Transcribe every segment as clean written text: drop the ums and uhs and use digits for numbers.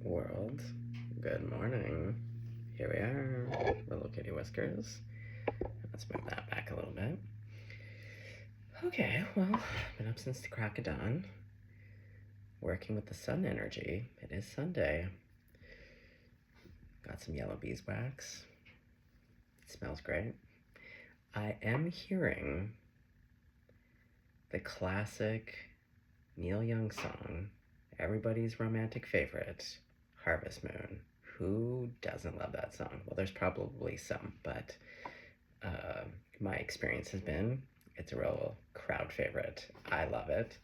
world. Good morning. Here we are, little kitty whiskers. Let's move that back a little bit. Okay, well, been up since the crack of dawn, working with the sun energy. It is Sunday. Got some yellow beeswax. It smells great. I am hearing the classic Neil Young song, everybody's romantic favorite, Harvest Moon. Who doesn't love that song? Well, there's probably some, but my experience has been it's a real crowd favorite. I love it.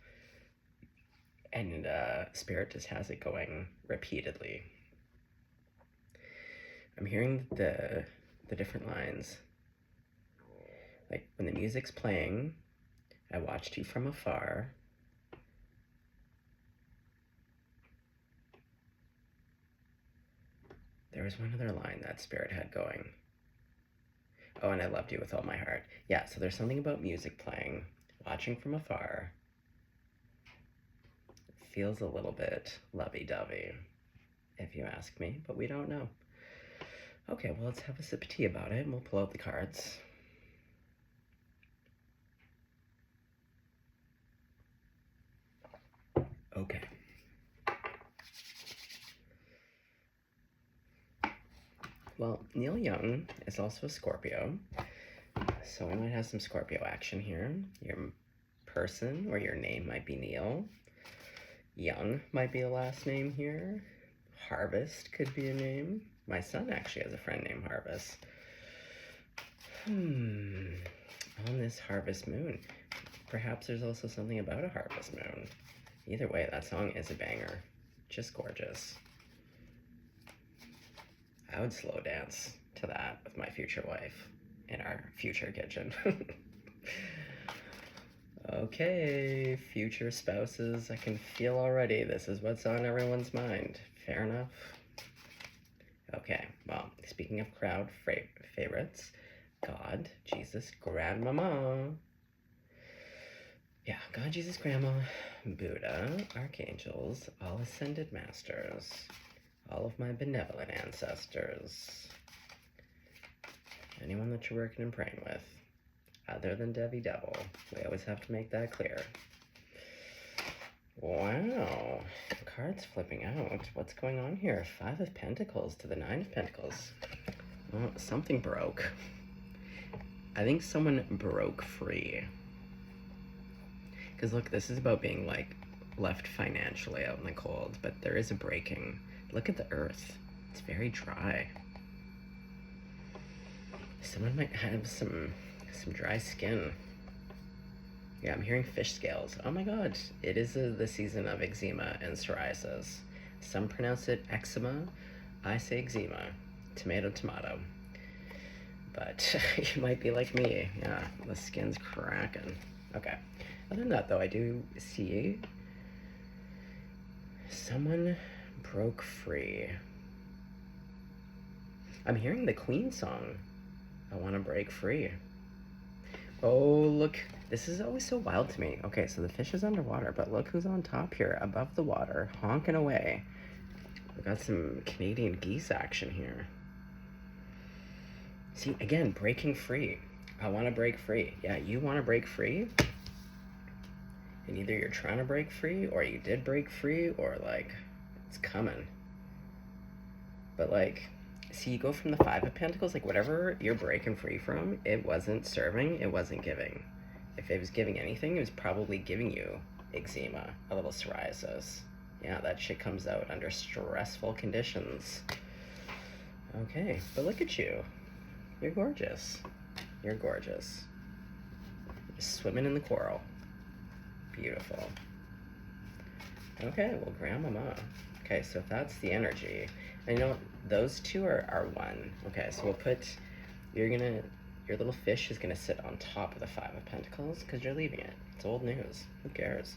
And Spirit just has it going repeatedly. I'm hearing the different lines. Like, when the music's playing, I watched you from afar. There was one other line that Spirit had going. Oh, and I loved you with all my heart. Yeah, so there's something about music playing, watching from afar. It feels a little bit lovey-dovey, if you ask me, but we don't know. Okay, well, let's have a sip of tea about it, and we'll pull out the cards. Okay. Well, Neil Young is also a Scorpio, so we might have some Scorpio action here. Your person or your name might be Neil. Young might be a last name here. Harvest could be a name. My son actually has a friend named Harvest. On this harvest moon, perhaps there's also something about a harvest moon. Either way, that song is a banger. Just gorgeous. I would slow dance to that with my future wife in our future kitchen. Okay, future spouses, I can feel already this is what's on everyone's mind. Fair enough. Okay, well, speaking of crowd favorites, God, Jesus, Grandmama. Yeah, God, Jesus, Grandma, Buddha, archangels, all ascended masters, all of my benevolent ancestors, anyone that you're working and praying with, other than Debbie Devil. We always have to make that clear. Wow, cards flipping out. What's going on here? 5 of Pentacles to the 9 of Pentacles. Well, something broke. I think someone broke free. Because look, this is about being like left financially out in the cold, but there is a breaking. Look at the earth. It's very dry. Someone might have some dry skin. Yeah, I'm hearing fish scales. Oh my god, it is the season of eczema and psoriasis. Some pronounce it eczema. I say eczema. Tomato, tomato. But you might be like me. Yeah, the skin's cracking. Okay. Other than that, though, I do see someone broke free. I'm hearing the Queen song. I want to break free. Oh, look. This is always so wild to me. Okay, so the fish is underwater, but look who's on top here, above the water, honking away. We got some Canadian geese action here. See, again, breaking free. I want to break free. Yeah, you want to break free? And either you're trying to break free, or you did break free, or, like, it's coming. But, like, see, you go from the 5 of Pentacles, like, whatever you're breaking free from, it wasn't serving, it wasn't giving. If it was giving anything, it was probably giving you eczema, a little psoriasis. Yeah, that shit comes out under stressful conditions. Okay, but look at you. You're gorgeous. You're gorgeous. You're just swimming in the coral. Beautiful. Okay, well, Grandmama. Okay, so if that's the energy, and you know, those two are one. Okay, so we'll put, your little fish is gonna sit on top of the 5 of Pentacles because you're leaving it. It's old news. Who cares?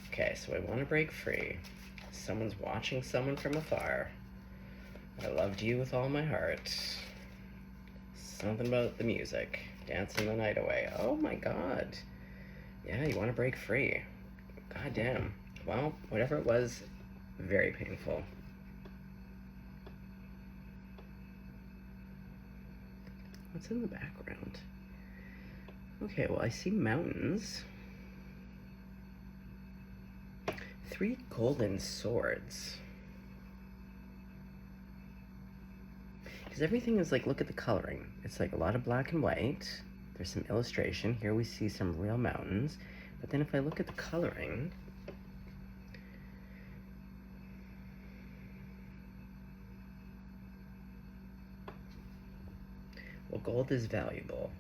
Okay, so I want to break free. Someone's watching someone from afar. I loved you with all my heart. Something about the music. Dancing the night away. Oh my god. Yeah, you want to break free. God damn. Well, whatever it was, very painful. What's in the background? Okay, well, I see mountains. 3 golden swords. Because everything is like, look at the coloring. It's like a lot of black and white. There's some illustration. Here we see some real mountains. But then if I look at the coloring, well, gold is valuable.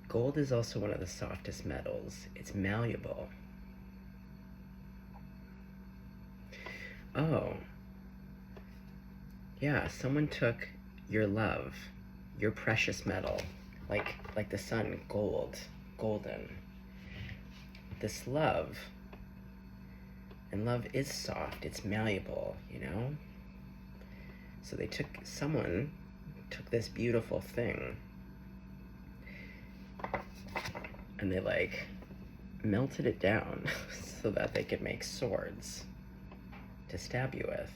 Gold is also one of the softest metals. It's malleable. Oh. Yeah, someone took your love, your precious metal, like the sun, gold, golden. This love, and love is soft, it's malleable, you know? So someone took this beautiful thing and they like melted it down so that they could make swords to stab you with.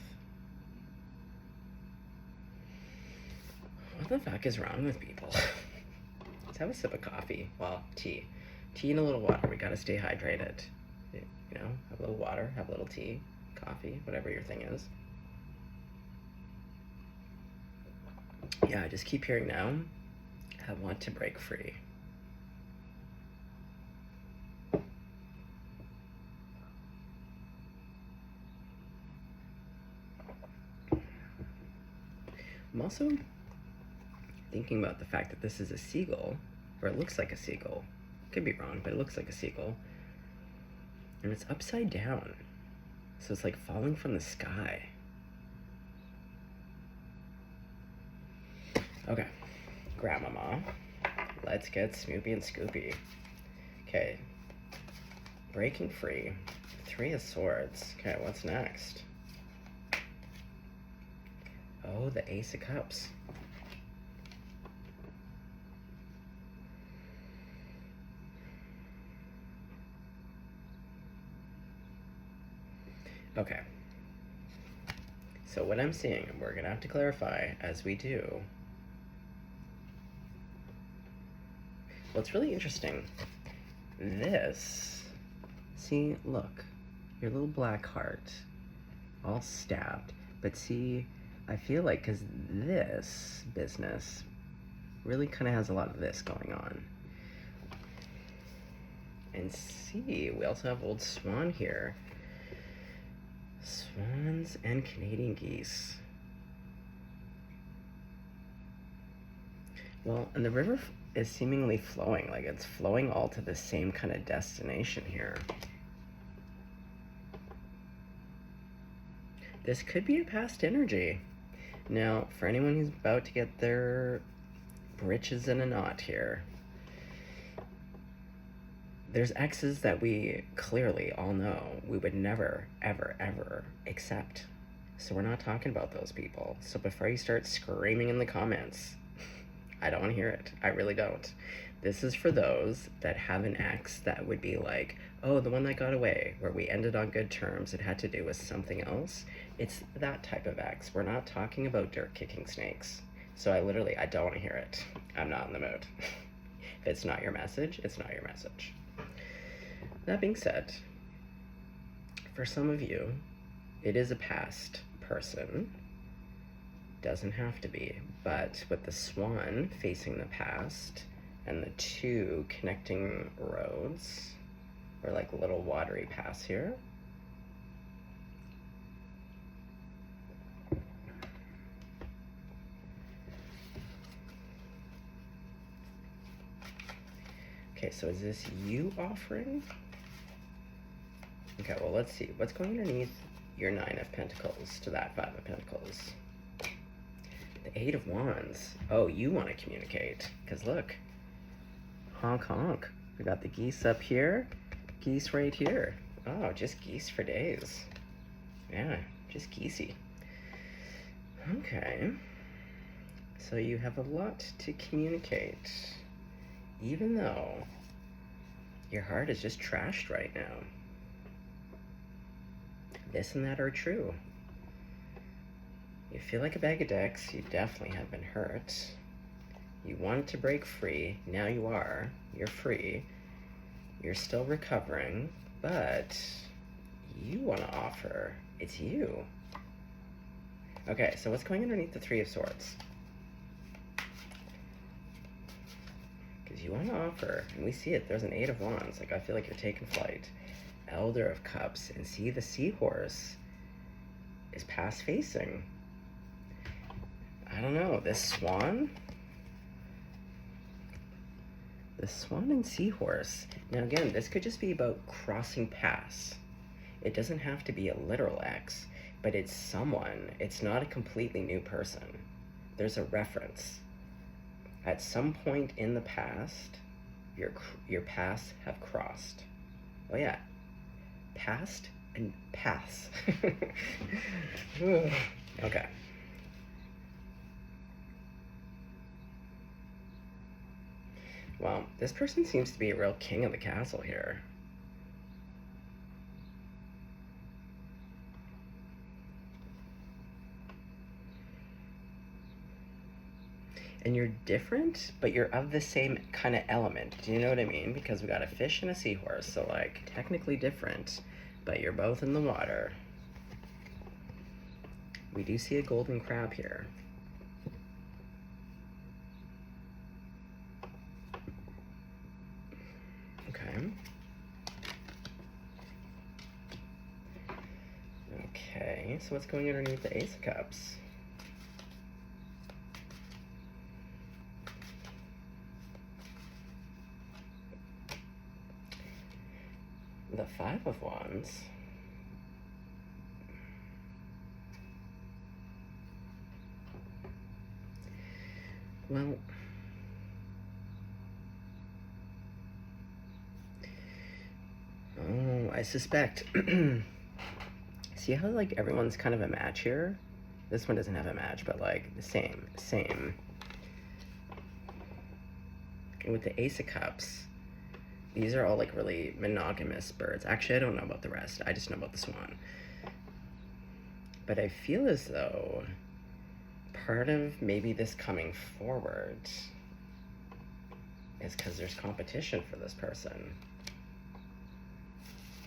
What the fuck is wrong with people? Let's have a sip of coffee. Well, tea. Tea and a little water. We gotta stay hydrated. You know, have a little water, have a little tea, coffee, whatever your thing is. Yeah, I just keep hearing now, I want to break free. I'm also thinking about the fact that this is a seagull, or it looks like a seagull. Could be wrong, but it looks like a seagull. And it's upside down. So it's like falling from the sky. Okay, Grandmama, let's get Snoopy and Scoopy. Okay, breaking free, 3 of Swords. Okay, what's next? Oh, the Ace of Cups. Okay. So what I'm seeing, and we're gonna have to clarify as we do. Well, it's really interesting. This, see, look, your little black heart, all stabbed. But see, I feel like, because this business really kind of has a lot of this going on. And see, we also have Old Swan here. Swans and Canadian geese. Well, and the river is seemingly flowing, like it's flowing all to the same kind of destination here. This could be a past energy. Now, for anyone who's about to get their britches in a knot here, there's exes that we clearly all know we would never, ever, ever accept. So we're not talking about those people. So before you start screaming in the comments, I don't want to hear it. I really don't. This is for those that have an ex that would be like, oh, the one that got away, where we ended on good terms, it had to do with something else. It's that type of ex. We're not talking about dirt kicking snakes. So I don't want to hear it. I'm not in the mood. If it's not your message, it's not your message. That being said, for some of you, it is a past person. Doesn't have to be, but with the swan facing the past and the 2 connecting roads, or like a little watery pass here. Okay, so is this you offering? Okay, well, let's see. What's going underneath your 9 of Pentacles to that 5 of Pentacles? The 8 of Wands. Oh, you want to communicate. Because look. Honk, honk. We got the geese up here. Geese right here. Oh, just geese for days. Yeah, just geesey. Okay. So you have a lot to communicate. Even though your heart is just trashed right now. this and that are true. You feel like a bag of dicks. You definitely have been hurt. You wanted to break free. Now you are. You're free. You're still recovering, but you want to offer. It's you. Okay, so what's going underneath the Three of Swords? Because you want to offer, and we see it. There's an Eight of Wands. Like, I feel like you're taking flight. Elder of Cups, and see the seahorse is past facing. I don't know, this swan and seahorse. Now again, this could just be about crossing paths. It doesn't have to be a literal ex, but it's someone. It's not a completely new person. There's a reference. At some point in the past, your paths have crossed. Oh yeah, past and paths. Okay. Well, this person seems to be a real king of the castle here. And you're different, but you're of the same kind of element. Do you know what I mean? Because we got a fish and a seahorse, so like technically different, but you're both in the water. We do see a golden crab here. Okay, so what's going underneath the Ace of Cups? The Five of Wands. Well, oh, I suspect. See how like everyone's kind of a match here? This one doesn't have a match, but like the same. And with the Ace of Cups, these are all like really monogamous birds. Actually, I don't know about the rest. I just know about the swan. But I feel as though part of maybe this coming forward is because there's competition for this person.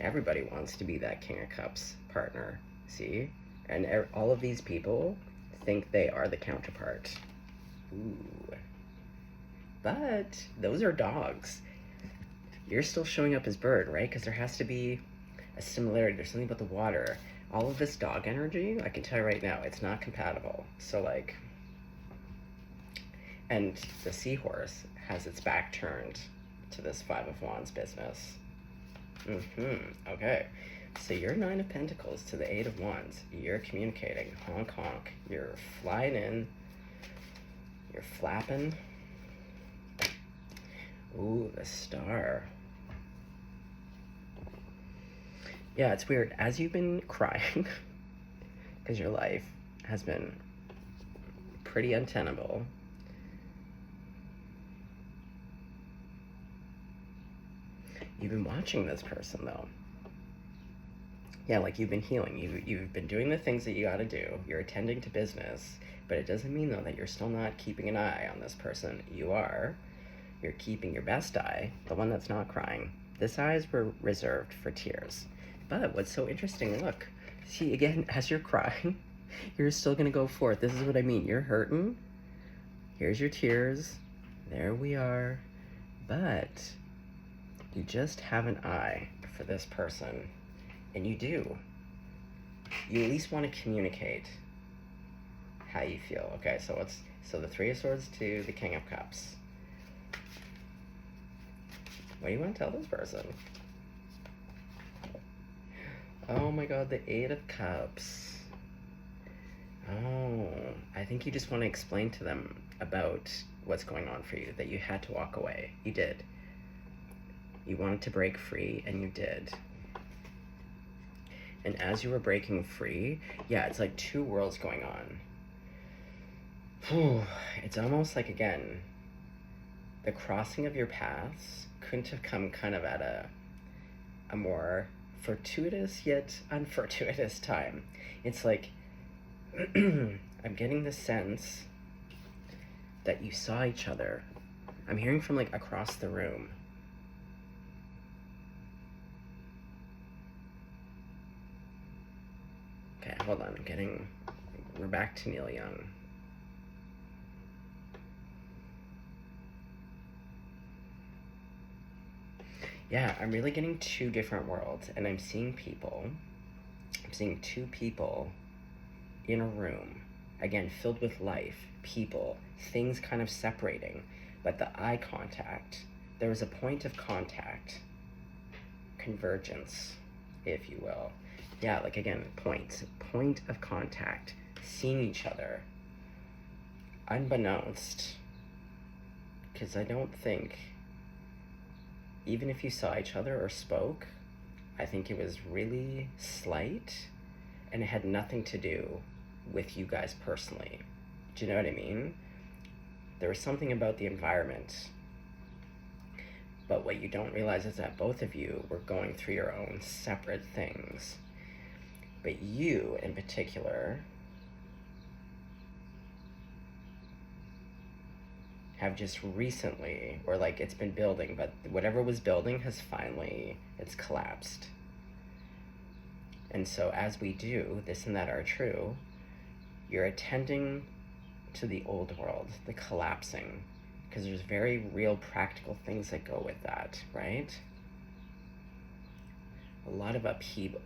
Everybody wants to be that King of Cups partner, see? And all of these people think they are the counterpart. Ooh. But those are dogs. You're still showing up as bird, right? Because there has to be a similarity. There's something about the water. All of this dog energy, I can tell you right now, it's not compatible. So like, and the seahorse has its back turned to this Five of Wands business. Okay. So you're Nine of Pentacles to the Eight of Wands. You're communicating. Honk, honk. You're flying in. You're flapping. Ooh, the Star. Yeah, it's weird. As you've been crying, because your life has been pretty untenable, you've been watching this person, though. Yeah, like you've been healing. You've been doing the things that you gotta do. You're attending to business, but it doesn't mean, though, that you're still not keeping an eye on this person. You are. You're keeping your best eye, the one that's not crying. This eye is reserved for tears. But what's so interesting, look, see, again, as you're crying, you're still gonna go forth. This is what I mean. You're hurting. Here's your tears. There we are. But you just have an eye for this person. And you do. You at least want to communicate how you feel. Okay, so the Three of Swords to the King of Cups. What do you want to tell this person? Oh my god, the Eight of Cups. Oh, I think you just want to explain to them about what's going on for you, that you had to walk away. You did. You wanted to break free, and you did. And as you were breaking free, yeah, it's like two worlds going on. Whew. It's almost like, again, the crossing of your paths couldn't have come kind of at a more fortuitous yet unfortuitous time. It's like, I'm getting the sense that you saw each other. I'm hearing from like across the room. Okay, hold on. We're back to Neil Young. Yeah, I'm really getting two different worlds, and I'm seeing people. I'm seeing two people in a room, again, filled with life, people, things kind of separating, but the eye contact, there was a point of contact, convergence, if you will. Yeah, like again, point of contact, seeing each other, unbeknownst, because I don't think, even if you saw each other or spoke, I think it was really slight, and it had nothing to do with you guys personally. Do you know what I mean? There was something about the environment, but what you don't realize is that both of you were going through your own separate things. But you, in particular, have just recently, or like it's been building, but whatever was building has finally, it's collapsed. And so as we do, this and that are true, you're attending to the old world, the collapsing, because there's very real practical things that go with that, right? A lot of upheaval,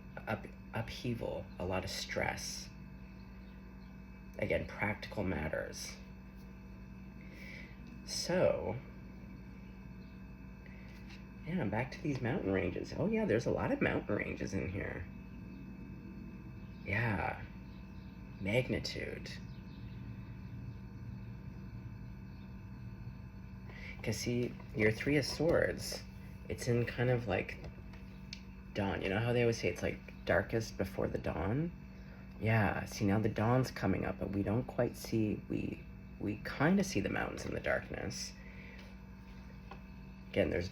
a lot of stress. Again, practical matters. So, yeah, back to these mountain ranges. Oh yeah, there's a lot of mountain ranges in here. Yeah, magnitude. Because see, your Three of Swords, it's in kind of like dawn. You know how they always say it's like darkest before the dawn? Yeah, see now the dawn's coming up, but we don't quite see, we kind of see the mountains in the darkness. Again, there's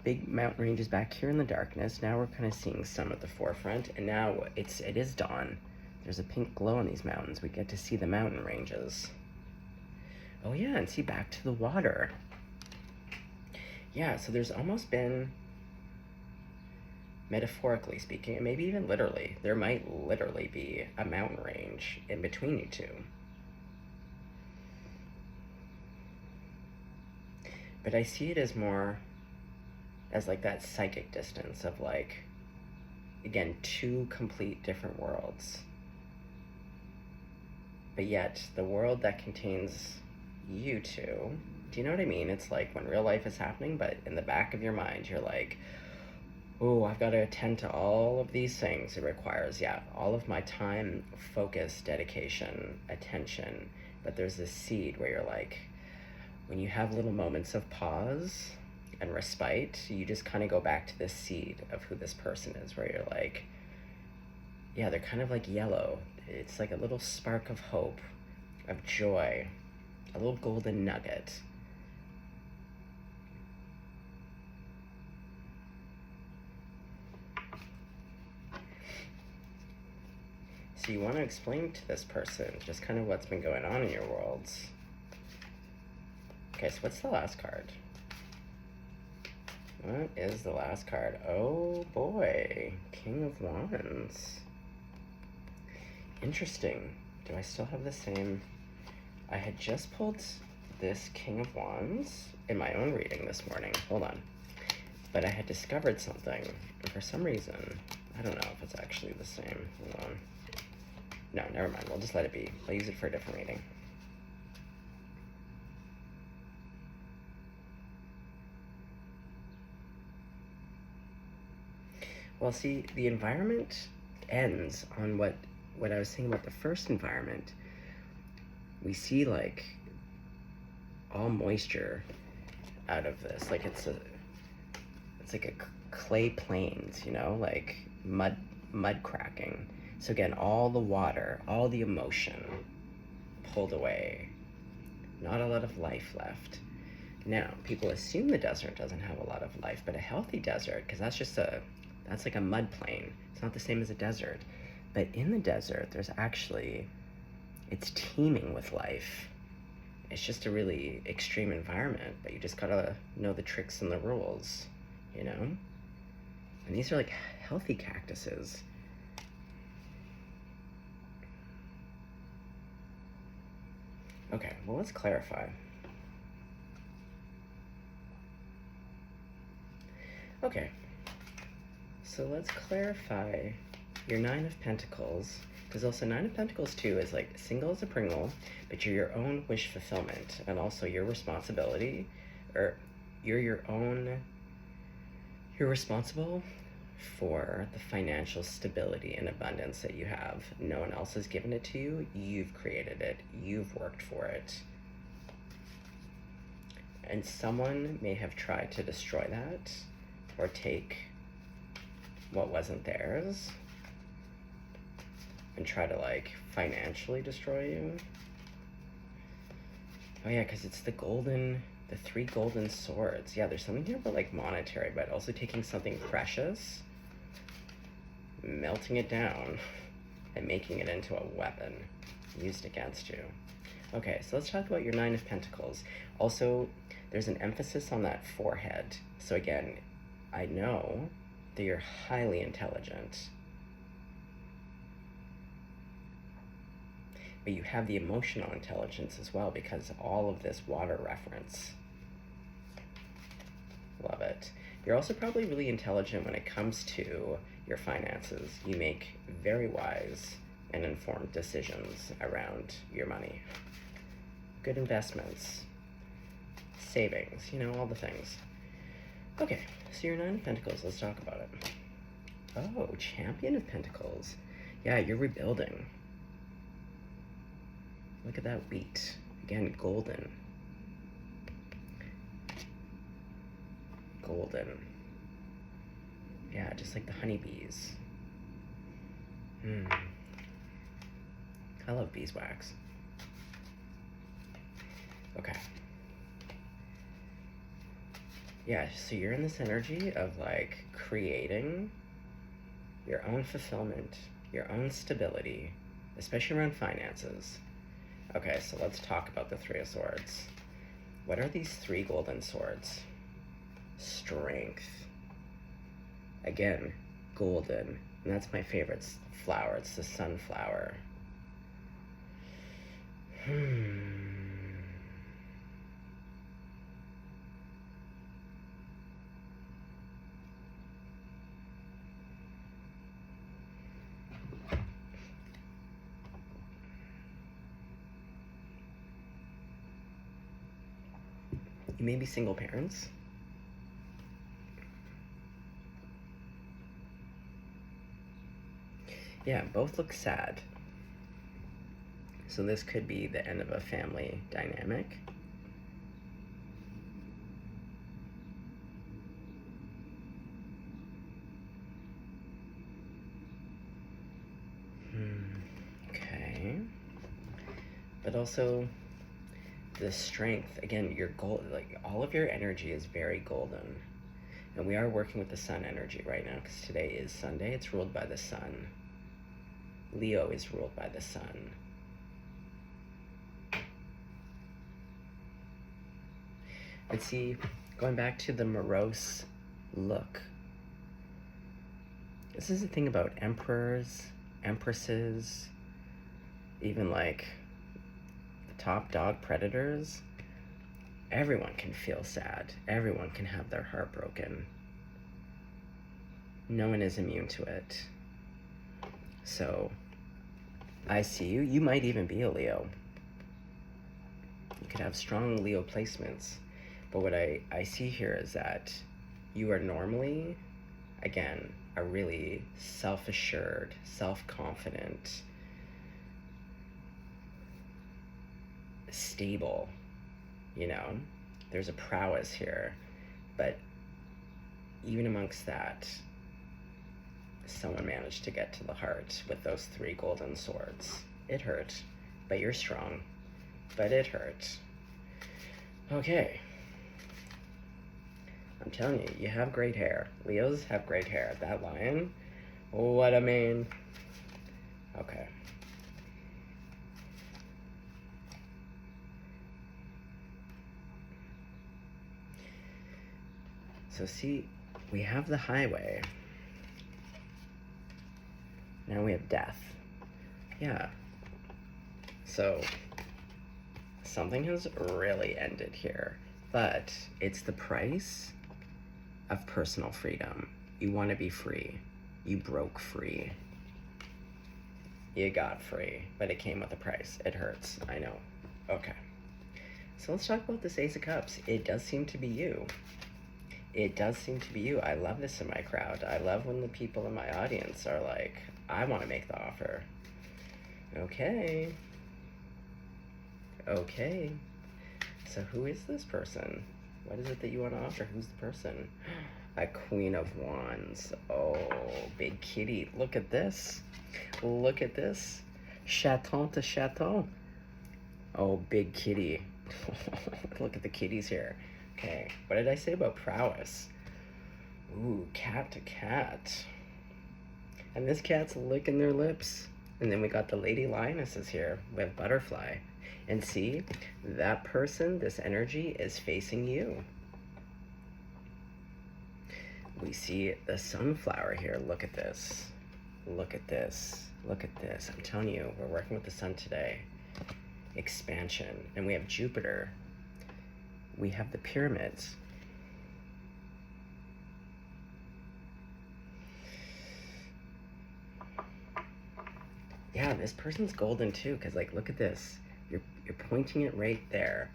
big mountain ranges back here in the darkness. Now we're kind of seeing some at the forefront, and now it is dawn. There's a pink glow in these mountains. We get to see the mountain ranges. Oh yeah, and see back to the water. Yeah, so there's almost been, metaphorically speaking, and maybe even literally, there might literally be a mountain range in between you two. But I see it as more as like that psychic distance of like, again, two complete different worlds. But yet, the world that contains you two, do you know what I mean? It's like when real life is happening, but in the back of your mind, you're like, oh, I've got to attend to all of these things. It requires, yeah, all of my time, focus, dedication, attention. But there's this seed where you're like, when you have little moments of pause and respite, you just kind of go back to this seed of who this person is, where you're like, yeah, they're kind of like yellow. It's like a little spark of hope, of joy, a little golden nugget. So you want to explain to this person just kind of what's been going on in your worlds. Okay, so what's the last card? What is the last card? Oh boy, King of Wands. Interesting. Do I still have the same? I had just pulled this King of Wands in my own reading this morning. Hold on. But I had discovered something, and for some reason, I don't know if it's actually the same. Hold on. No, never mind. We'll just let it be. I'll use it for a different reading. Well, see, the environment ends on what I was saying about the first environment. We see like all moisture out of this. Like it's like a clay plains, you know, like mud cracking. So again, all the water, all the emotion pulled away. Not a lot of life left. Now, people assume the desert doesn't have a lot of life, but a healthy desert, because that's just a That's like a mud plain. It's not the same as a desert. But in the desert, there's actually, it's teeming with life. It's just a really extreme environment, but you just gotta know the tricks and the rules, you know? And these are like healthy cactuses. Okay, well, let's clarify. Okay, so let's clarify your Nine of Pentacles, because also Nine of Pentacles too is like single as a Pringle, but you're your own wish fulfillment and also your responsibility, or you're responsible for the financial stability and abundance that you have. No one else has given it to you. You've created it. You've worked for it. And someone may have tried to destroy that or take what wasn't theirs and try to like financially destroy you. Oh yeah, because it's the three golden swords. Yeah, there's something here about like monetary, but also taking something precious, melting it down, and making it into a weapon used against you. Okay, so let's talk about your Nine of Pentacles. Also, there's an emphasis on that forehead. So again, I know that you're highly intelligent, but you have the emotional intelligence as well because of all of this water reference. Love it. You're also probably really intelligent when it comes to your finances. You make very wise and informed decisions around your money. Good investments, savings, you know, all the things. Okay, so your Nine of Pentacles, let's talk about it. Oh, Champion of Pentacles. Yeah, you're rebuilding. Look at that wheat. Again, golden. Golden. Yeah, just like the honeybees. I love beeswax. Okay. Yeah, so you're in this energy of like creating your own fulfillment, your own stability, especially around finances. Okay, so let's talk about the Three of Swords. What are these three golden swords? Strength. Again, golden. And that's my favorite flower. It's the sunflower. You may be single parents. Yeah, both look sad. So this could be the end of a family dynamic. Okay. But also the strength, again, your gold, like all of your energy is very golden. And we are working with the sun energy right now because today is Sunday. It's ruled by the sun. Leo is ruled by the sun. And see, going back to the morose look, this is the thing about emperors, empresses, even like the top dog predators. Everyone can feel sad. Everyone can have their heart broken. No one is immune to it. So, I see you. You might even be a Leo. You could have strong Leo placements. But what I see here is that you are normally, again, a really self-assured, self-confident, stable, you know? There's a prowess here. But even amongst that, someone managed to get to the heart with those three golden swords. It hurt, but you're strong. But it hurt. Okay. I'm telling you, you have great hair. Leos have great hair. That lion, what a mane. Okay. So see, we have the highway. Now we have death. Yeah. So something has really ended here, but it's the price of personal freedom. You want to be free. You broke free. You got free, but it came with a price. It hurts, I know. Okay. So let's talk about this Ace of Cups. It does seem to be you. It does seem to be you. I love this in my crowd. I love when the people in my audience are like, I want to make the offer. Okay. Okay. So who is this person? What is it that you want to offer? Who's the person? A Queen of Wands. Oh, big kitty. Look at this. Look at this. Chaton to chaton. Oh, big kitty. Look at the kitties here. Okay, what did I say about prowess? Ooh, cat to cat. And this cat's licking their lips. And then we got the lady lionesses here with butterfly. And see, that person, this energy is facing you. We see the sunflower here. Look at this. Look at this. Look at this. I'm telling you, we're working with the sun today. Expansion. And we have Jupiter. We have the pyramids. Yeah, this person's golden too, because like, look at this. You're pointing it right there.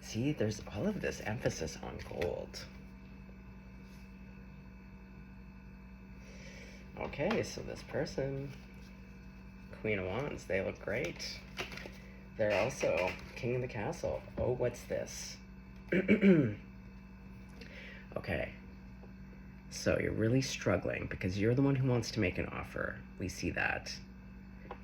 See, there's all of this emphasis on gold. Okay, so this person, Queen of Wands, they look great. They're also King of the Castle. Oh, what's this? Okay, so you're really struggling because you're the one who wants to make an offer. We see that.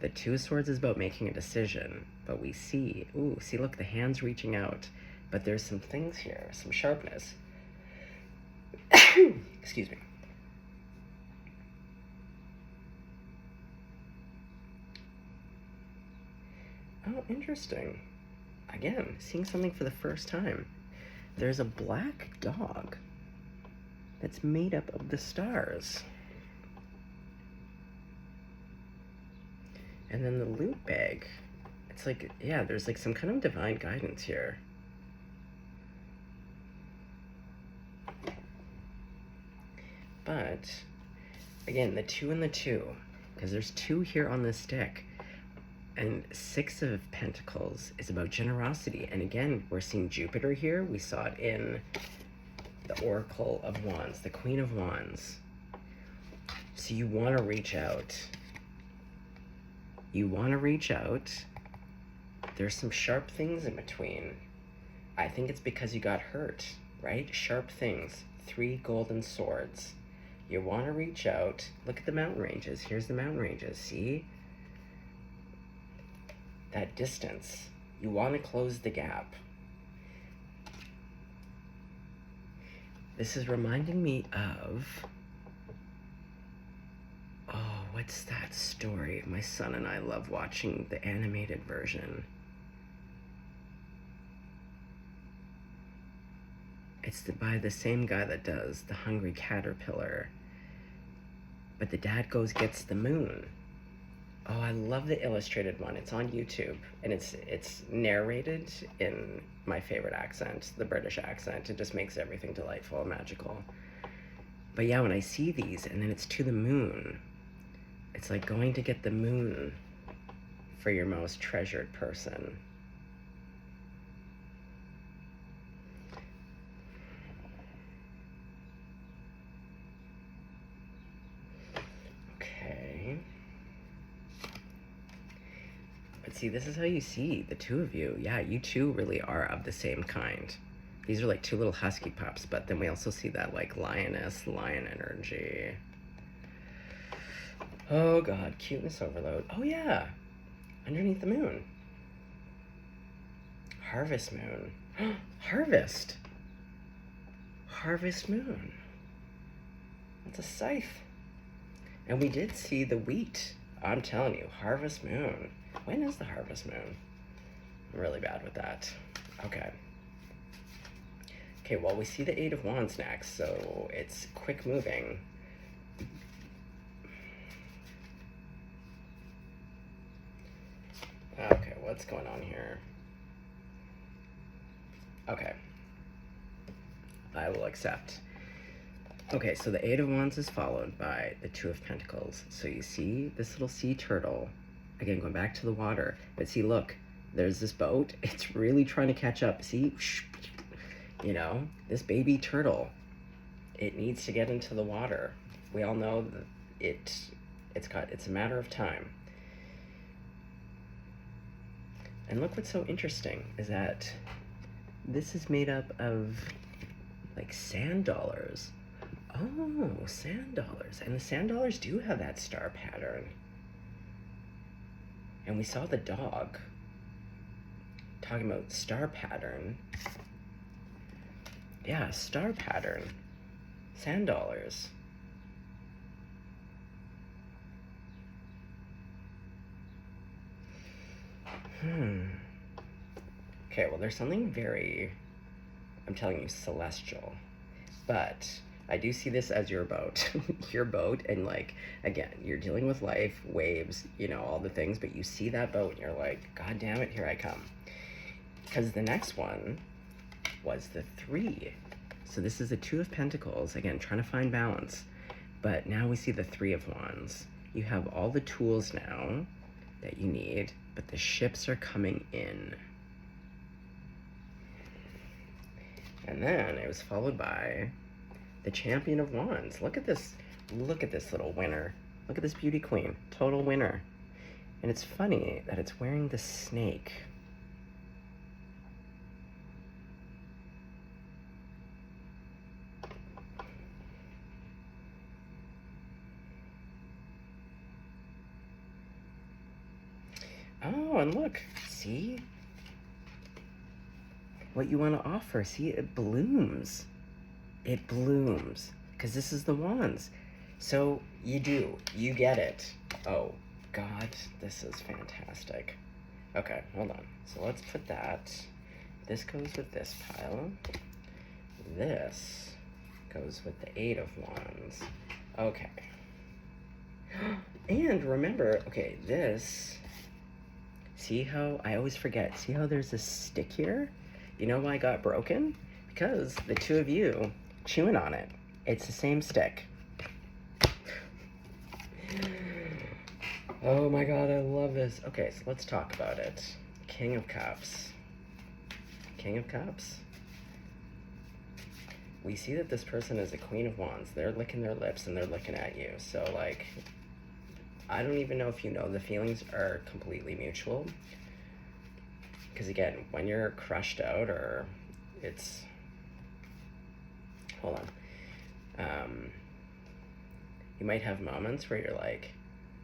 The Two of Swords is about making a decision, but we see, ooh, see, look, the hand's reaching out, but there's some things here, some sharpness. Excuse me. Oh, interesting. Again, seeing something for the first time. There's a black dog that's made up of the stars. And then the loot bag. It's like, yeah, there's like some kind of divine guidance here. But, again, the 2 and the 2, because there's 2 here on this deck. And 6 of Pentacles is about generosity. And again, we're seeing Jupiter here. We saw it in the Oracle of Wands, the Queen of Wands. So you want to reach out. You want to reach out. There's some sharp things in between. I think it's because you got hurt, right? Sharp things. 3 golden swords. You want to reach out. Look at the mountain ranges. Here's the mountain ranges. See? That distance. You want to close the gap. This is reminding me of, oh, what's that story? My son and I love watching the animated version. It's by the same guy that does The Hungry Caterpillar. But the dad gets the moon. Oh, I love the illustrated one. It's on YouTube, and it's narrated in my favorite accent, the British accent. It just makes everything delightful and magical. But yeah, when I see these, and then it's to the moon, it's like going to get the moon for your most treasured person. See, this is how you see the 2 of you. Yeah, you 2 really are of the same kind. These are like 2 little husky pups, but then we also see that like lioness, lion energy. Oh God, cuteness overload. Oh yeah, underneath the moon. Harvest moon. Harvest. Harvest Moon. It's a scythe. And we did see the wheat. I'm telling you, Harvest Moon. When is the Harvest Moon? I'm really bad with that. Okay. Okay, well, we see the Eight of Wands next, so it's quick moving. Okay, what's going on here? Okay. I will accept. Okay, so the Eight of Wands is followed by the Two of Pentacles. So you see this little sea turtle, again, going back to the water. But see, look, there's this boat. It's really trying to catch up. See? You know, this baby turtle, it needs to get into the water. We all know that it's a matter of time. And look what's so interesting is that this is made up of like sand dollars. Oh, sand dollars. And the sand dollars do have that star pattern. And we saw the dog talking about star pattern. Yeah, star pattern. Sand dollars. Okay, well, there's something very, I'm telling you, celestial. But I do see this as your boat. Your boat, and like, again, you're dealing with life, waves, you know, all the things, but you see that boat and you're like, God damn it, here I come. Because the next one was the Three. So this is the Two of Pentacles, again, trying to find balance. But now we see the Three of Wands. You have all the tools now that you need, but the ships are coming in. And then it was followed by the Champion of Wands. Look at this little winner. Look at this beauty queen, total winner. And it's funny that it's wearing the snake. Oh, and look, see? What you want to offer, see, it blooms. It blooms, because this is the Wands. So you get it. Oh, God, this is fantastic. Okay, hold on. So let's put that. This goes with this pile. This goes with the Eight of Wands. Okay. And remember, okay, this, see how, I always forget, see how there's a stick here? You know why it got broken? Because the two of you chewing on it. It's the same stick. Oh my God, I love this. Okay, so let's talk about it. King of Cups. King of Cups. We see that this person is a Queen of Wands. They're licking their lips and they're looking at you. So like, I don't even know if you know the feelings are completely mutual. Because again, when you're crushed out or it's, hold on. You might have moments where you're like,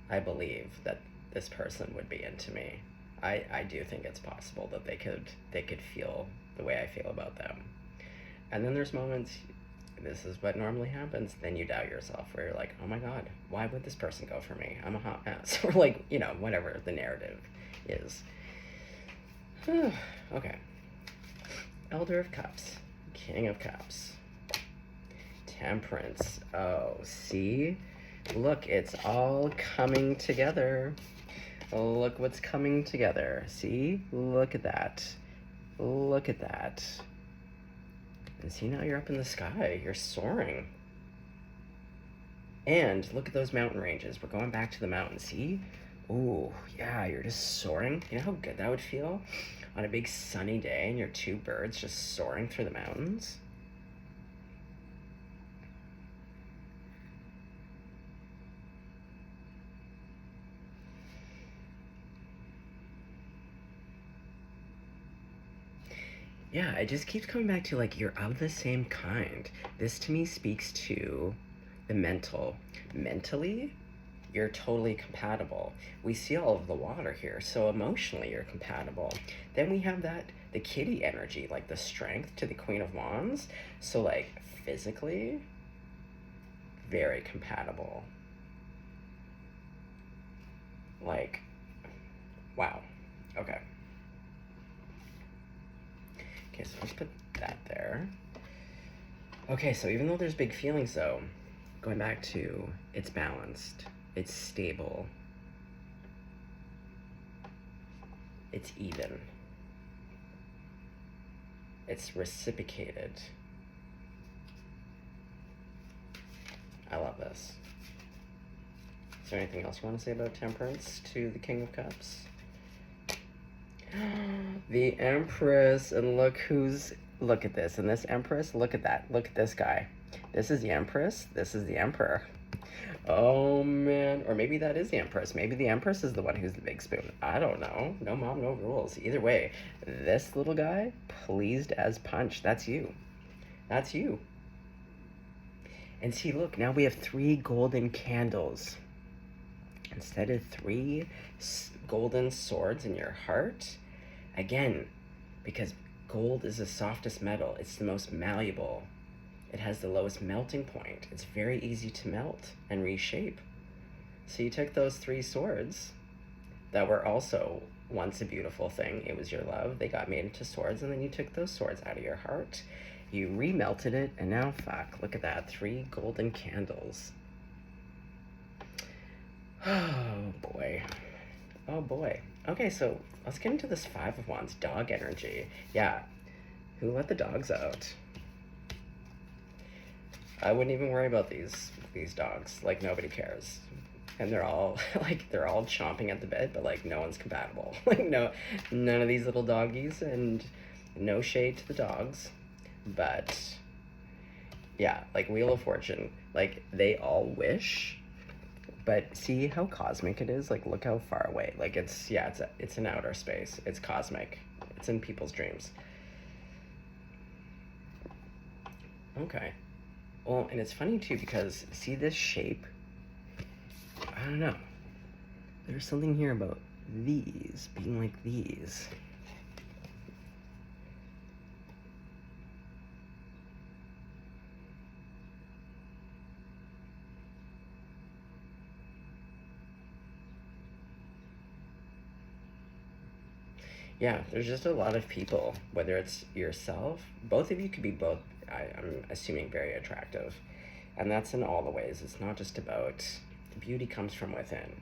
I believe that this person would be into me. I do think it's possible that they could feel the way I feel about them. And then there's moments, this is what normally happens, then you doubt yourself where you're like, oh my God, why would this person go for me? I'm a hot mess. Or like, you know, whatever the narrative is. Okay. Elder of Cups. King of Cups. Temperance. Oh, see? Look, it's all coming together. Look what's coming together. See? Look at that. Look at that. And see, now you're up in the sky. You're soaring. And look at those mountain ranges. We're going back to the mountains. See? Ooh, yeah, you're just soaring. You know how good that would feel? On a big sunny day and your two birds just soaring through the mountains? Yeah, it just keeps coming back to like, you're of the same kind. This to me speaks to the mental. Mentally, you're totally compatible. We see all of the water here, so emotionally you're compatible. Then we have that the kitty energy, like the strength to the Queen of Wands. So like physically, very compatible. Like, wow. Okay. Okay, so let's put that there. Okay, so even though there's big feelings though, going back to it's balanced, it's stable, it's even, it's reciprocated. I love this. Is there anything else you want to say about Temperance to the King of Cups? The Empress, and look at this. And this Empress, look at that. Look at this guy. This is the Empress. This is the Emperor. Oh, man. Or maybe that is the Empress. Maybe the Empress is the one who's the big spoon. I don't know. No mom, no rules. Either way, this little guy, pleased as punch. That's you. That's you. And see, look, now we have 3 golden candles. Instead of 3 golden swords in your heart, again, because gold is the softest metal, it's the most malleable, it has the lowest melting point, it's very easy to melt and reshape. So you took those 3 swords that were also once a beautiful thing, it was your love, they got made into swords, and then you took those swords out of your heart, you remelted it, and now fuck, look at that, 3 golden candles. Oh boy. Oh boy. Okay, so let's get into this 5 of Wands, dog energy. Yeah, who let the dogs out? I wouldn't even worry about these dogs. Like, nobody cares. And they're all, like, they're all chomping at the bit, but, like, no one's compatible. Like, no, none of these little doggies, and no shade to the dogs. But, yeah, like, Wheel of Fortune, like, they all wish. But see how cosmic it is? Like, look how far away. Like, it's, yeah, it's in outer space. It's cosmic. It's in people's dreams. Okay. Well, and it's funny, too, because see this shape? I don't know. There's something here about these being like these. Yeah, there's just a lot of people, whether it's yourself, both of you could be both, I'm assuming, very attractive. And that's in all the ways. It's not just about, beauty comes from within.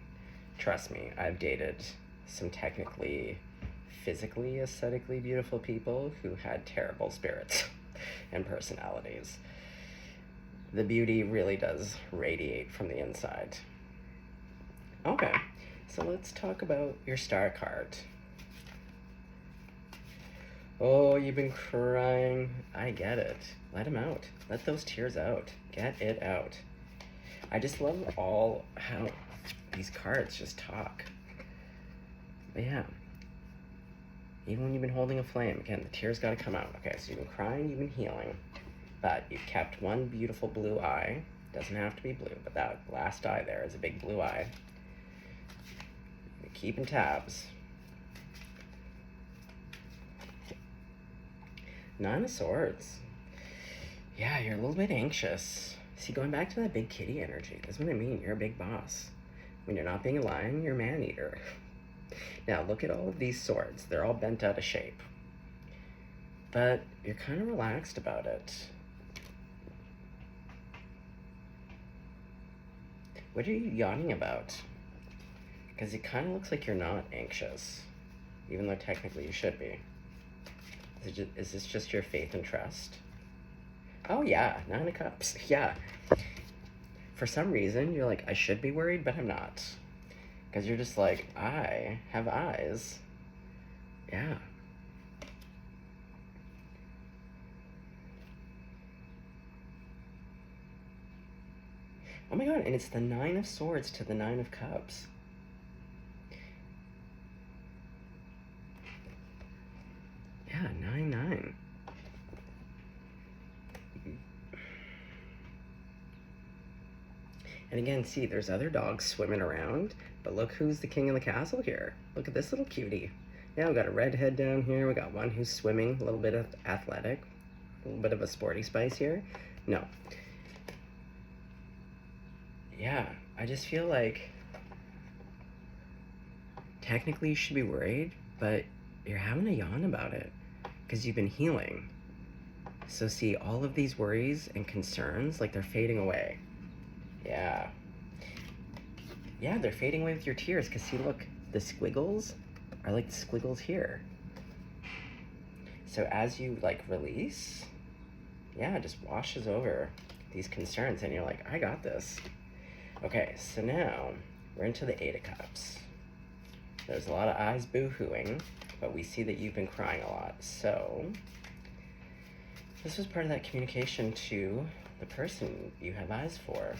Trust me, I've dated some technically, physically, aesthetically beautiful people who had terrible spirits and personalities. The beauty really does radiate from the inside. Okay, so let's talk about your star card. Oh, you've been crying. I get it. Let them out. Let those tears out. Get it out. I just love all how these cards just talk. But yeah. Even when you've been holding a flame, again, the tears gotta come out. Okay, so you've been crying, you've been healing. But you've kept one beautiful blue eye. Doesn't have to be blue, but that last eye there is a big blue eye. You're keeping tabs. 9 of Swords. Yeah, you're a little bit anxious. See, going back to that big kitty energy, that's what I mean. You're a big boss. When you're not being a lion, you're a man-eater. Now, look at all of these swords. They're all bent out of shape. But you're kind of relaxed about it. What are you yawning about? Because it kind of looks like you're not anxious, even though technically you should be. Is this just your faith and trust? Oh yeah, 9 of Cups, yeah. For some reason, you're like, I should be worried, but I'm not. Because you're just like, I have eyes. Yeah. Oh my god, and it's the 9 of Swords to the 9 of Cups. Yeah, 9-9. And again, see, there's other dogs swimming around, but look who's the king of the castle here. Look at this little cutie. Yeah, we got a redhead down here. We got one who's swimming, a little bit of athletic, a little bit of a sporty spice here. No. Yeah, I just feel like technically you should be worried, but you're having a yawn about it because you've been healing. So see, all of these worries and concerns, like they're fading away. Yeah. Yeah, they're fading away with your tears because see, look, the squiggles are like the squiggles here. So as you like release, yeah, it just washes over these concerns and you're like, I got this. Okay, so now we're into the Eight of Cups. There's a lot of eyes boo-hooing, but we see that you've been crying a lot. So this was part of that communication to the person you have eyes for.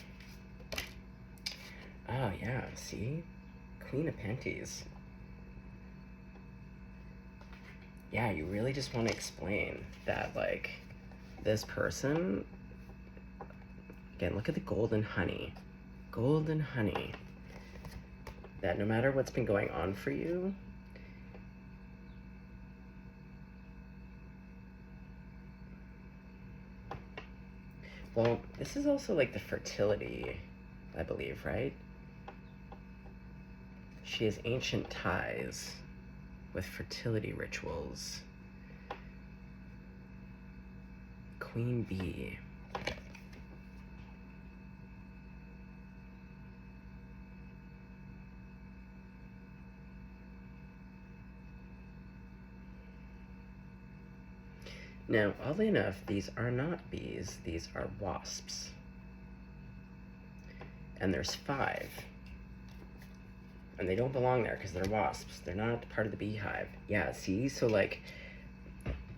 Oh yeah, see? Queen of Penties. Yeah, you really just want to explain that, like, this person, again, look at the golden honey. Golden honey. That no matter what's been going on for you, well, this is also like the fertility, I believe, right? She has ancient ties with fertility rituals. Queen Bee. Now, oddly enough, these are not bees, these are wasps. And there's 5. And they don't belong there because they're wasps. They're not part of the beehive. Yeah, see? So, like,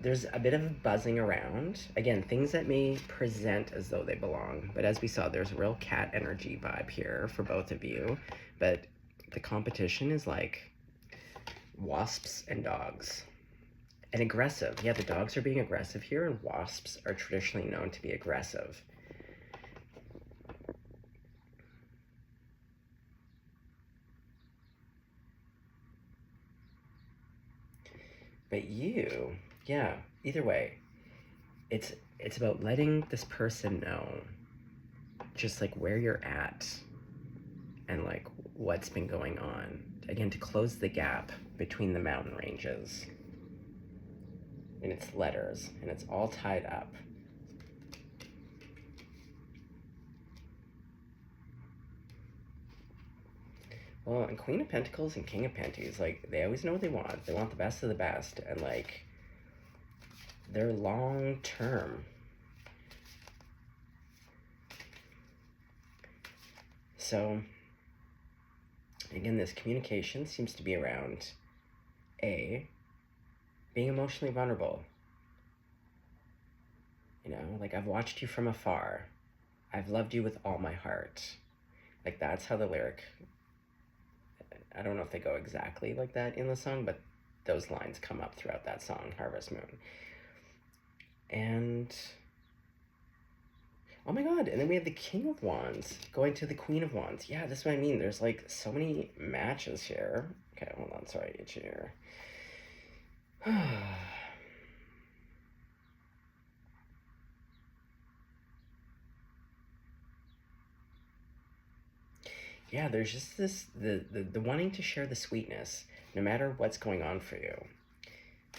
there's a bit of buzzing around. Again, things that may present as though they belong. But as we saw, there's a real cat energy vibe here for both of you. But the competition is like wasps and dogs. And aggressive. Yeah, the dogs are being aggressive here, and wasps are traditionally known to be aggressive. But you, yeah, either way, it's about letting this person know just like where you're at and like what's been going on. Again, to close the gap between the mountain ranges. And it's letters, and it's all tied up. Well, and Queen of Pentacles and King of Penties, like, they always know what they want. They want the best of the best, and, like, they're long-term. So, again, this communication seems to be around, A, being emotionally vulnerable. You know, like, I've watched you from afar. I've loved you with all my heart. Like, that's how the lyric, I don't know if they go exactly like that in the song, but those lines come up throughout that song, Harvest Moon. And, oh my god, and then we have the King of Wands going to the Queen of Wands. Yeah, that's what I mean. There's like so many matches here. Okay, hold on, sorry, itchy here. Yeah, there's just this, the wanting to share the sweetness, no matter what's going on for you.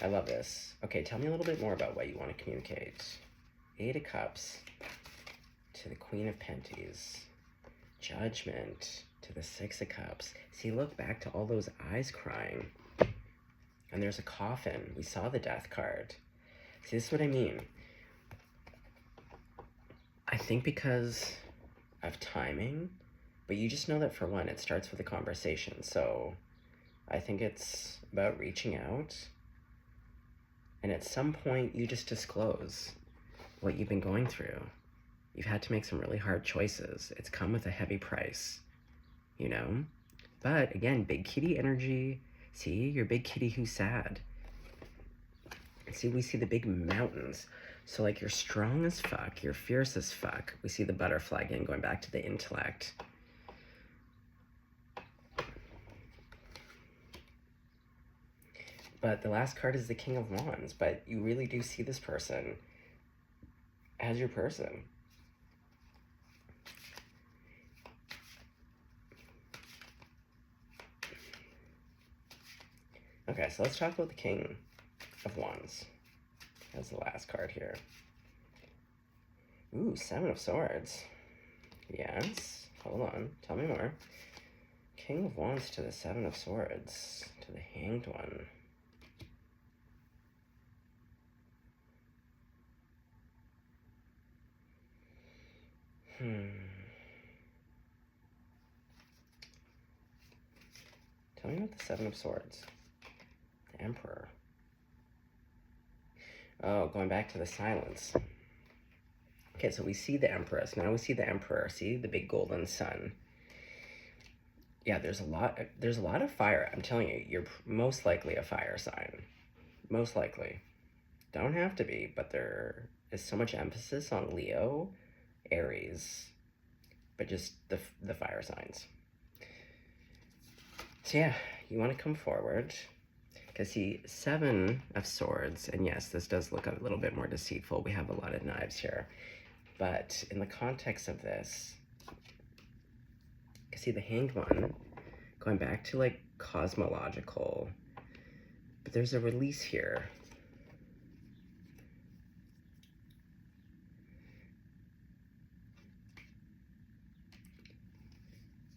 I love this. Okay, tell me a little bit more about what you want to communicate. 8 of Cups to the Queen of Penties. Judgment to the 6 of Cups. See, look back to all those eyes crying. And there's a coffin. We saw the Death card. See, this is what I mean. I think because of timing, but you just know that for one, it starts with a conversation. So I think it's about reaching out. And at some point, you just disclose what you've been going through. You've had to make some really hard choices. It's come with a heavy price, you know? But again, big kitty energy. See, your big kitty who's sad. See, we see the big mountains. So like you're strong as fuck, you're fierce as fuck. We see the butterfly again, going back to the intellect. But the last card is the King of Wands, but you really do see this person as your person. Okay, so let's talk about the King of Wands. That's the last card here. Ooh, Seven of Swords. Yes. Hold on. Tell me more. King of Wands to the Seven of Swords. To the Hanged One. Tell me about the Seven of Swords. The Emperor. Oh, going back to the silence. Okay, so we see the Empress. Now we see the Emperor. See the big golden sun. Yeah, there's a lot of fire. I'm telling you, you're most likely a fire sign. Most likely. Don't have to be, but there is so much emphasis on Leo, Aries, but just the fire signs. So yeah, you want to come forward. Because see, Seven of Swords, and yes, this does look a little bit more deceitful. We have a lot of knives here. But in the context of this, see the Hanged One, going back to like cosmological, but there's a release here.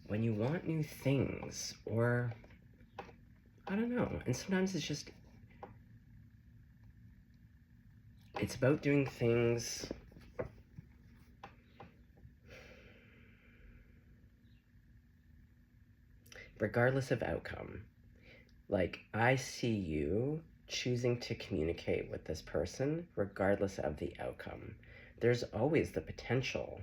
When you want new things, or I don't know, and sometimes it's about doing things regardless of outcome. Like, I see you choosing to communicate with this person regardless of the outcome. There's always the potential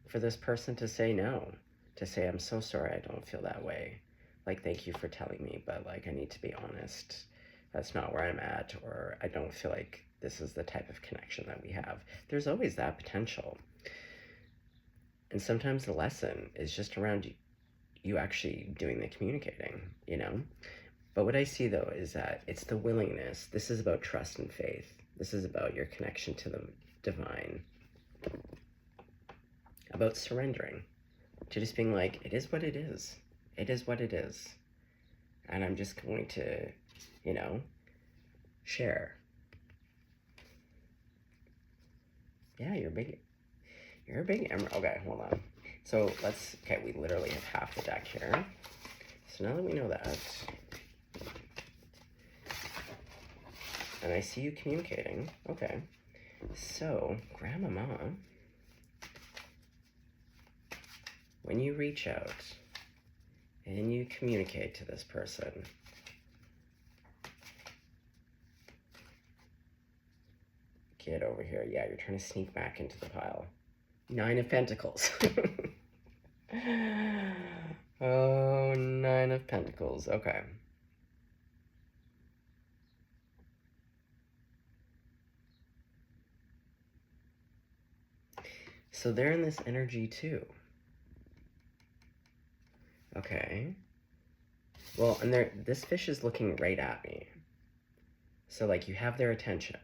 for this person to say no, to say, I'm so sorry, I don't feel that way. Like, thank you for telling me, but like, I need to be honest. That's not where I'm at, or I don't feel like this is the type of connection that we have. There's always that potential. And sometimes the lesson is just around you actually doing the communicating, you know? But what I see though is that it's the willingness. This is about trust and faith. This is about your connection to the divine. About surrendering. To just being like, it is what it is. It is what it is. And I'm just going to, you know, share. Yeah, you're a big emerald. Okay, hold on. So okay, we literally have half the deck here. So now that we know that, and I see you communicating, okay. So, Grandmama, when you reach out and you communicate to this person, get over here. Yeah, you're trying to sneak back into the pile. Nine of Pentacles. Oh, Nine of Pentacles. Okay. So they're in this energy too. Okay. Well, and this fish is looking right at me. So like you have their attention.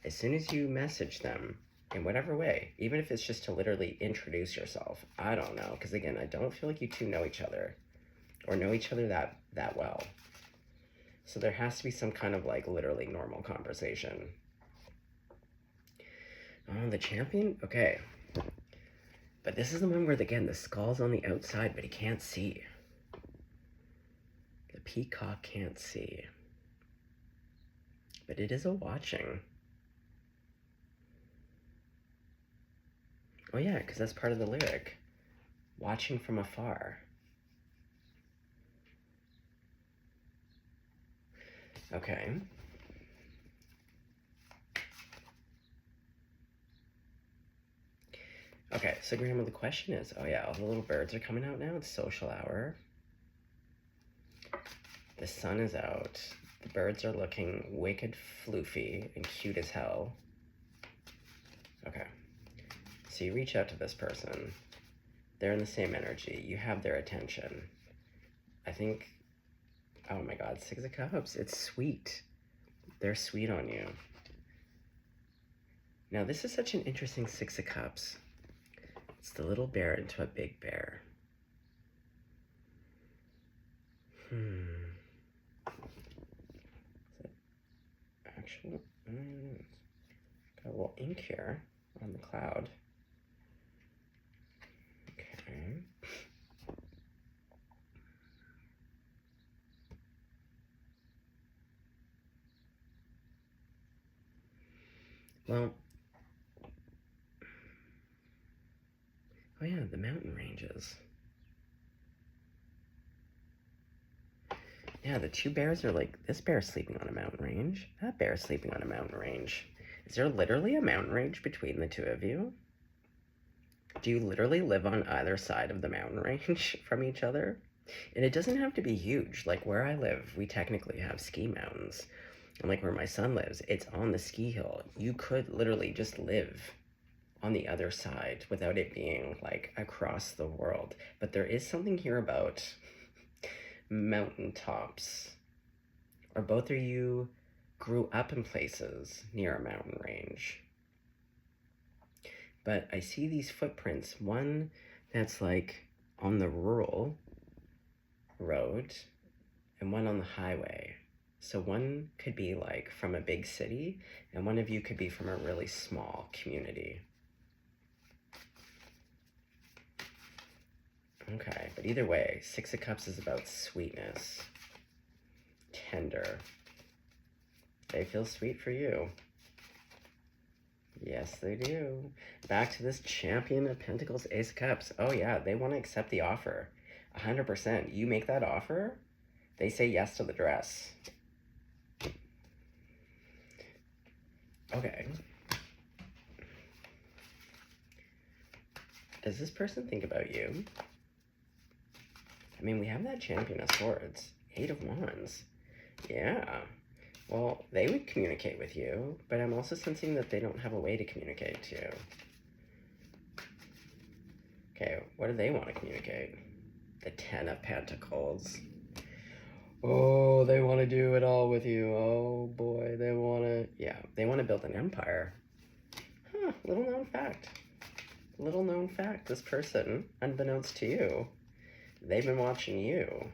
As soon as you message them, in whatever way, even if it's just to literally introduce yourself, I don't know, because again, I don't feel like you two know each other, or know each other that well. So there has to be some kind of like literally normal conversation. Oh, the Champion? Okay. But this is the one where, again, the skull's on the outside, but he can't see. The peacock can't see. But it is a watching. Oh yeah, because that's part of the lyric. Watching from afar. Okay. Okay, so Grandma, the question is, oh yeah, all the little birds are coming out now. It's social hour. The sun is out. The birds are looking wicked floofy and cute as hell. Okay. So you reach out to this person. They're in the same energy. You have their attention. I think Oh my God, Six of Cups. It's sweet. They're sweet on you. Now, this is such an interesting Six of Cups. It's the little bear into a big bear. Is it actual? Got a little ink here on the cloud. Okay. Well, oh yeah, the mountain ranges. Yeah, the two bears are like, this bear's sleeping on a mountain range. That bear's sleeping on a mountain range. Is there literally a mountain range between the two of you? Do you literally live on either side of the mountain range from each other? And it doesn't have to be huge. Like where I live, we technically have ski mountains. And like where my son lives, it's on the ski hill. You could literally just live on the other side without it being like across the world. But there is something here about mountaintops. Or both of you grew up in places near a mountain range. But I see these footprints, one that's like on the rural road and one on the highway. So one could be like from a big city and one of you could be from a really small community. Okay, but either way, Six of Cups is about sweetness, tender. They feel sweet for you. Yes, they do. Back to this Champion of Pentacles, Ace of Cups. Oh yeah, they want to accept the offer. 100%. You make that offer, they say yes to the dress. Okay. Does this person think about you? I mean, we have that Champion of Swords. Eight of Wands. Yeah. Well, they would communicate with you, but I'm also sensing that they don't have a way to communicate to you. Okay, what do they want to communicate? The Ten of Pentacles. Oh, they want to do it all with you. Oh boy, they want to, yeah, they want to build an empire. Huh, little known fact. Little known fact, this person, unbeknownst to you, they've been watching you.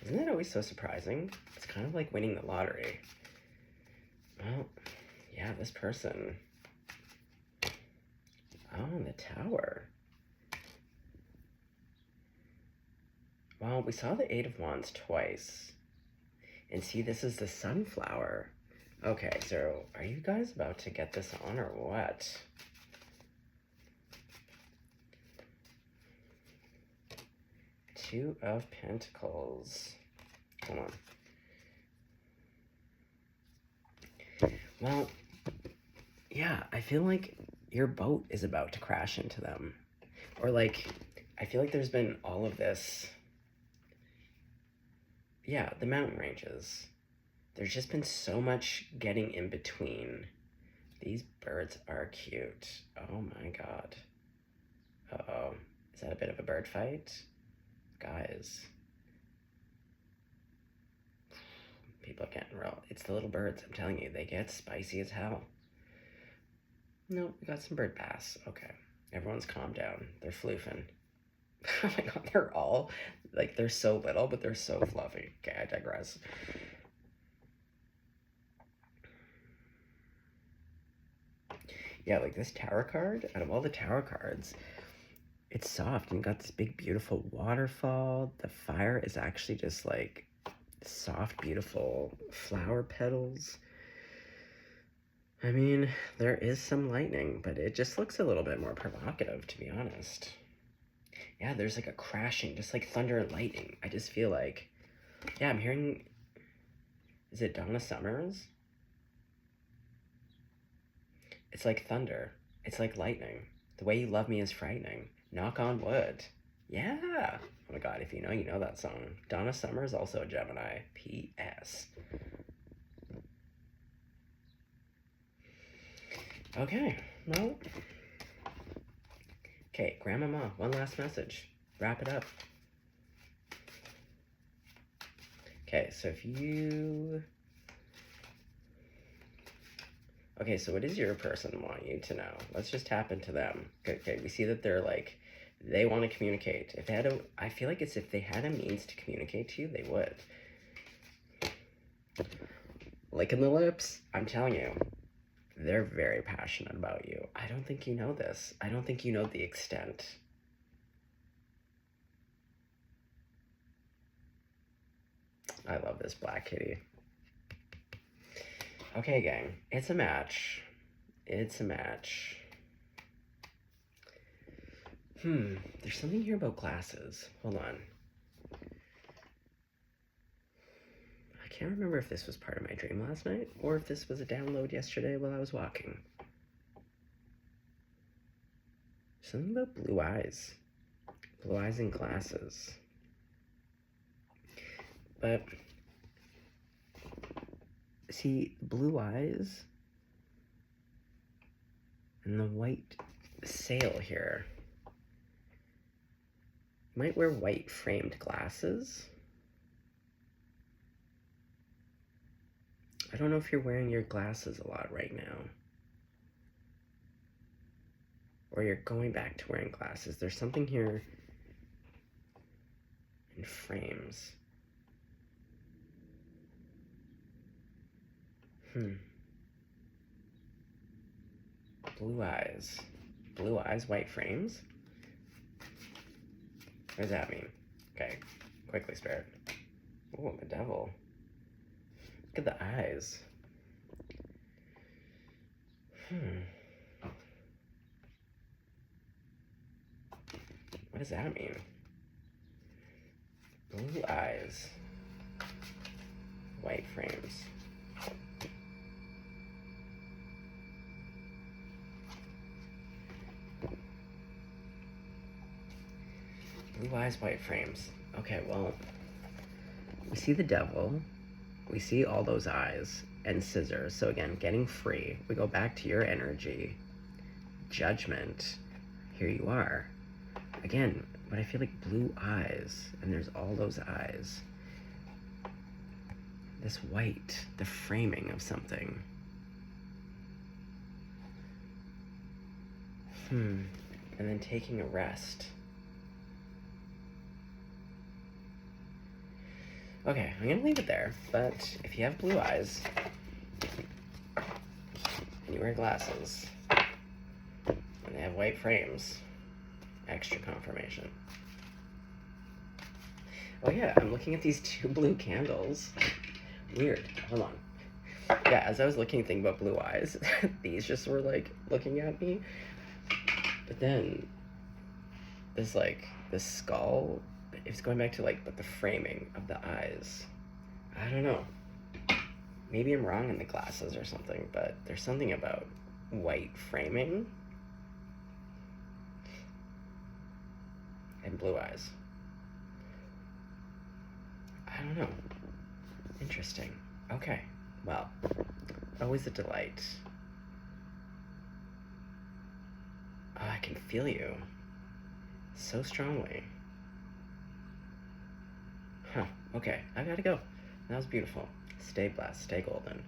Isn't that always so surprising? It's kind of like winning the lottery. Well, yeah, this person. Oh, the Tower. Well, we saw the Eight of Wands twice. And see, this is the Sunflower. Okay, so are you guys about to get this on or what? Two of Pentacles. Hold on. Well, yeah, I feel like your boat is about to crash into them. Or like, I feel like there's been all of this. Yeah, the mountain ranges. There's just been so much getting in between. These birds are cute. Oh my God. Uh-oh. Is that a bit of a bird fight? Guys. People are getting real. It's the little birds, I'm telling you. They get spicy as hell. No, we got some bird bass. Okay. Everyone's calmed down. They're floofing. Oh my God, they're all, like, they're so little, but they're so fluffy. Okay, I digress. Yeah, like this Tower card, out of all the Tower cards, it's soft and got this big, beautiful waterfall. The fire is actually just like soft, beautiful flower petals. I mean, there is some lightning, but it just looks a little bit more provocative, to be honest. Yeah, there's like a crashing, just like thunder and lightning. I just feel like, yeah, I'm hearing, is it Donna Summers? It's like thunder. It's like lightning. The way you love me is frightening. Knock on wood. Yeah. Oh my God, if you know that song. Donna Summers, also a Gemini. P.S. Okay, well. Okay, Grandmama, one last message. Wrap it up. Okay, so if you... Okay, so what does your person want you to know? Let's just tap into them. Okay, we see that they're like, they want to communicate. If they had a, I feel like it's if they had a means to communicate to you, they would. Licking the lips, I'm telling you, they're very passionate about you. I don't think you know this. I don't think you know the extent. I love this black kitty. Okay, gang, it's a match. It's a match. There's something here about glasses. Hold on. I can't remember if this was part of my dream last night or if this was a download yesterday while I was walking. Something about blue eyes. Blue eyes and glasses. But, see, blue eyes and the white sail here. Might wear white framed glasses. I don't know if you're wearing your glasses a lot right now. Or you're going back to wearing glasses. There's something here in frames. Blue eyes. Blue eyes, white frames? What does that mean? Okay, quickly, Spirit. Oh, the devil. Look at the eyes. What does that mean? Blue eyes. White frames. Blue eyes, white frames. Okay, well, we see the devil. We see all those eyes and scissors. So again, getting free. We go back to your energy. Judgment. Here you are. Again, but I feel like blue eyes, and there's all those eyes. This white, the framing of something. And then taking a rest. Okay, I'm gonna leave it there, but if you have blue eyes, and you wear glasses, and they have white frames, extra confirmation. Oh yeah, I'm looking at these two blue candles. Weird, hold on. Yeah, as I was thinking about blue eyes, these just were like looking at me. But then, this skull, it's going back to but the framing of the eyes. I don't know. Maybe I'm wrong in the glasses or something, but there's something about white framing and blue eyes. I don't know. Interesting. Okay. Well, always a delight. Oh, I can feel you so strongly. Huh. Okay, I gotta go. That was beautiful. Stay blessed. Stay golden.